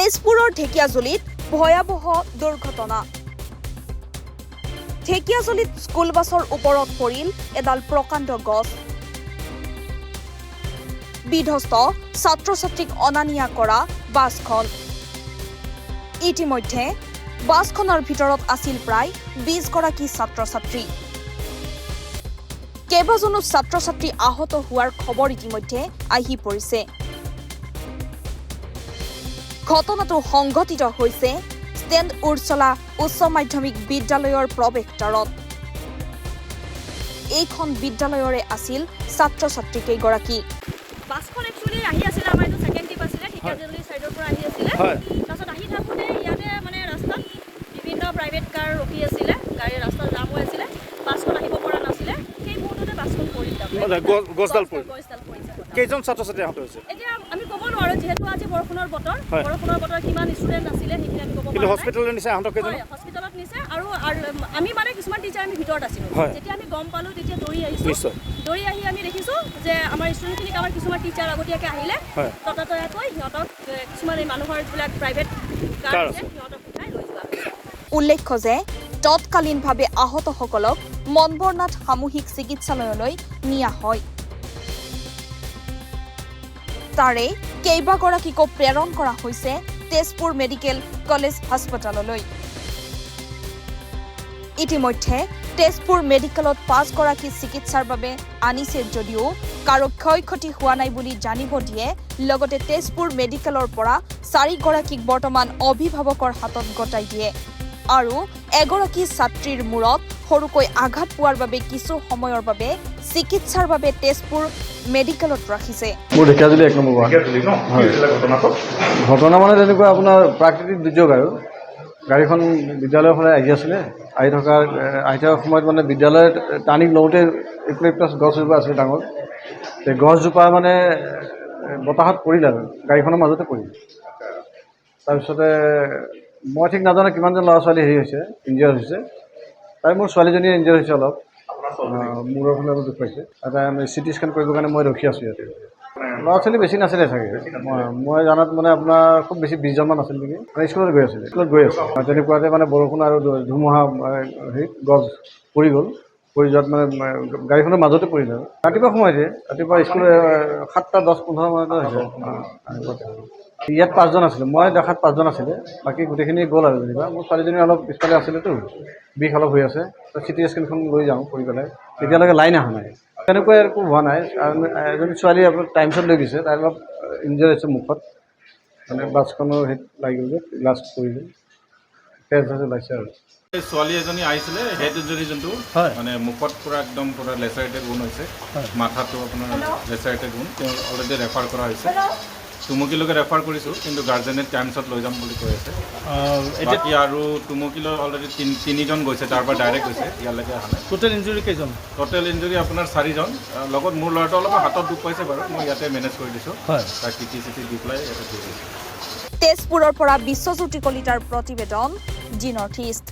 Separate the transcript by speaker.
Speaker 1: তেজপুৰৰ ঢেকিয়াজুলিত ভয়াবহ দুৰ্ঘটনা। ঢেকিয়াজুলিত স্কুল বাছৰ ওপৰত পৰিল এডাল প্ৰকাণ্ড গছ। বিধ্বস্ত ছাত্ৰ-ছাত্ৰীক অনা নিয়া কৰা বাছখন। ইতিমধ্যে বাছখনৰ ভিতৰত আছিল প্ৰায় 20 গৰাকী ছাত্ৰ-ছাত্ৰী। কেইবাজনো ছাত্ৰ-ছাত্ৰী আহত হোৱাৰ খবৰ ইতিমধ্যে আহি পৰিছে। ঘটনাটো সংঘটিত হৈছে ষ্টেণ্ড উৰ্চলা উচ্চ মাধ্যমিক বিদ্যালয়ৰ প্ৰৱেশদ্বাৰত। এইখন বিদ্যালয়ৰে আছিল ছাত্ৰ-ছাত্ৰী কেইগৰাকী।
Speaker 2: বাছখন একচুৱেলি আহি আছিলে, আমাৰ এইটো ছেকেণ্ড ট্ৰিপ আছিলে, ঢেকিয়াজুলি ছাইডৰ পৰা আহি আছিলে। তাৰপিছত আহি থাকোঁতে ইয়াতে মানে ৰাস্তাত বিভিন্ন প্ৰাইভেট কাৰ ৰখি আছিলে, গাড়ী ৰাস্তাত জাম হৈ আছিলে, বাছখন আহিব পৰা নাছিলে। সেই মুহূৰ্ততে বাছখন পৰিল।
Speaker 3: গছডাল পৰিছে। কেইজন ছাত্ৰ-ছাত্ৰী আহত হৈছে?
Speaker 2: এতিয়া আমি ক'ব নোৱাৰোঁ, যিহেতু আজি বৰষুণৰ বতৰ, কিমান ষ্টুডেণ্ট আছিলে সেইখিনি আমি ক'ব
Speaker 3: কিন্তু
Speaker 2: পৰা
Speaker 3: হস্পিটেললৈ নিছে আহত কেইজন?
Speaker 2: হস্পিটেলত নিছে। আৰু আমি মানে কিছুমান টিচাৰ আমি ভিতৰত আছিলোঁ। যেতিয়া আমি গম পালোঁ তেতিয়া দৌৰি আহিছোঁ। দৌৰি আহি আমি দেখিছোঁ যে আমাৰ ষ্টুডেণ্টখিনিক আমাৰ কিছুমান টিচাৰ আগতীয়াকৈ আহিলে, ততাতৈয়াকৈ সিহঁতক কিছুমান এই মানুহৰ যিবিলাক প্ৰাইভেট কাৰ আছে সিহঁতক উঠাই লৈ যোৱা হৈছে।
Speaker 1: উল্লেখ্য যে তৎকালীনভাৱে আহতসকলক মনবৰনাথ সামূহিক চিকিৎসালয়লৈ নিয়া হয়। তাৰে কেইবাগৰাকীকো প্ৰেৰণ কৰা হৈছে তেজপুৰ মেডিকেল কলেজ হাস্পতাললৈ। ইতিমধ্যে তেজপুৰ মেডিকেলত 5 গৰাকী চিকিৎসাৰ বাবে আনিছে যদিও কাৰো ক্ষয় ক্ষতি হোৱা নাই বুলি জানিব দিয়ে। লগতে তেজপুৰ মেডিকেলৰ পৰা 4 গৰাকীক বৰ্তমান অভিভাৱকৰ হাতত গতাই দিয়ে আৰু এগৰাকী ছাত্ৰীৰ মূৰত সৰুকৈ আঘাত পোৱাৰ বাবে কিছু সময়ৰ বাবে চিকিৎসাৰ বাবে তেজপুৰ মেডিকেলত ৰাখিছে।
Speaker 4: মোৰ ঢেকিয়াজুলি 1 নম্বৰ ঘটনা মানে তেনেকুৱা আপোনাৰ প্ৰাকৃতিক দুৰ্যোগ আৰু গাড়ীখন বিদ্যালয়ৰ ফালে আহি আছিলে। আহি থকাৰ সময়ত মানে বিদ্যালয়ত টাৰ্ণিং লওঁতে ইউক্লিপটাছ গছজোপা আছিলে ডাঙৰ। সেই গছজোপা মানে বতাহত পৰিল আৰু গাড়ীখনৰ মাজতে পৰিল। তাৰপিছতে মই ঠিক নাজানো কিমানজন ল'ৰা ছোৱালী হেৰি হৈছে, ইনজিয়াৰ হৈছে। তাই মোৰ ছোৱালীজনীয়ে ইনজিয়াৰ হৈছে অলপ, মূৰৰ ফালে অলপ দুখ পাইছে। এটা চিটি স্কেন কৰিবৰ কাৰণে মই ৰখি আছোঁ ইয়াতে। ল'ৰা ছোৱালী বেছি নাছিলে চাগে, মই জানাত মানে আপোনাৰ খুব বেছি 20 জনমান আছিল নেকি। মানে স্কুলত গৈ আছে। তেনেকুৱাতে মানে বৰষুণ আৰু ধুমুহা হেৰিত গছ পৰি গ'ল। পৰি যোৱাত মানে গাড়ীখনৰ মাজতে পৰিল আৰু ৰাতিপুৱা সময়তে। ৰাতিপুৱা স্কুল 7:10-15 মানতে হৈছে। ইয়াত 5 জন আছিলে, মই দেখাত 5 জন আছিলে, বাকী গোটেইখিনি গ'ল আৰু যেনিবা। মোৰ ছোৱালীজনী অলপ পিছফালে আছিলেতো, বিষ অলপ হৈ আছে। চিটি স্কেনখন লৈ যাওঁ কৰি পেলাই, তেতিয়ালৈকে লাইন অহা নাই। তেনেকুৱা একো হোৱা নাই। এজনী ছোৱালী আপোনাৰ টাইমছত লৈ গৈছে, তাই অলপ ইনজিয়াৰ হৈছে মুখত, মানে বাছখনৰ হেৰিত লাগি গ'ল, গ্লাছ পৰি গ'ল, তেজ ওলাইছে আৰু।
Speaker 5: ছোৱালী এজনী আহিছিলে, হেড ইঞ্জুৰি যোনটো মানে মুখত পুৰা একদম পুৰা লেচাৰেটেড গুণ হৈছে, মাথাটো আপোনাৰ লেচাৰেটেড গুণ। তেওঁ অলৰেডি ৰেফাৰ কৰা হৈছে, টুমুকিলৈকে ৰেফাৰ কৰিছোঁ, কিন্তু গাৰ্জেনে টাইমছত লৈ যাম বুলি কৈ আছে। বাকী আৰু টুমুকিলৈ অলৰেডি 3 জন গৈছে, তাৰ পৰা ডাইৰেক্ট গৈছে, ইয়ালৈকে অহা নাই।
Speaker 3: টোটেল ইঞ্জুৰি কেইজন?
Speaker 5: টোটেল ইঞ্জুৰি আপোনাৰ 4 জন। লগত মোৰ ল'ৰাটো অলপ হাতত দুখ পাইছে বাৰু, মই ইয়াতে মেনেজ কৰি দিছোঁ। তাক কিটি দি পেলাই ইয়াতে দি দিছোঁ।
Speaker 1: তেজপুৰৰ পৰা বিশ্বজ্যোতি কলিতাৰ প্ৰতিবেদন, জি নৰ্থ ইষ্ট।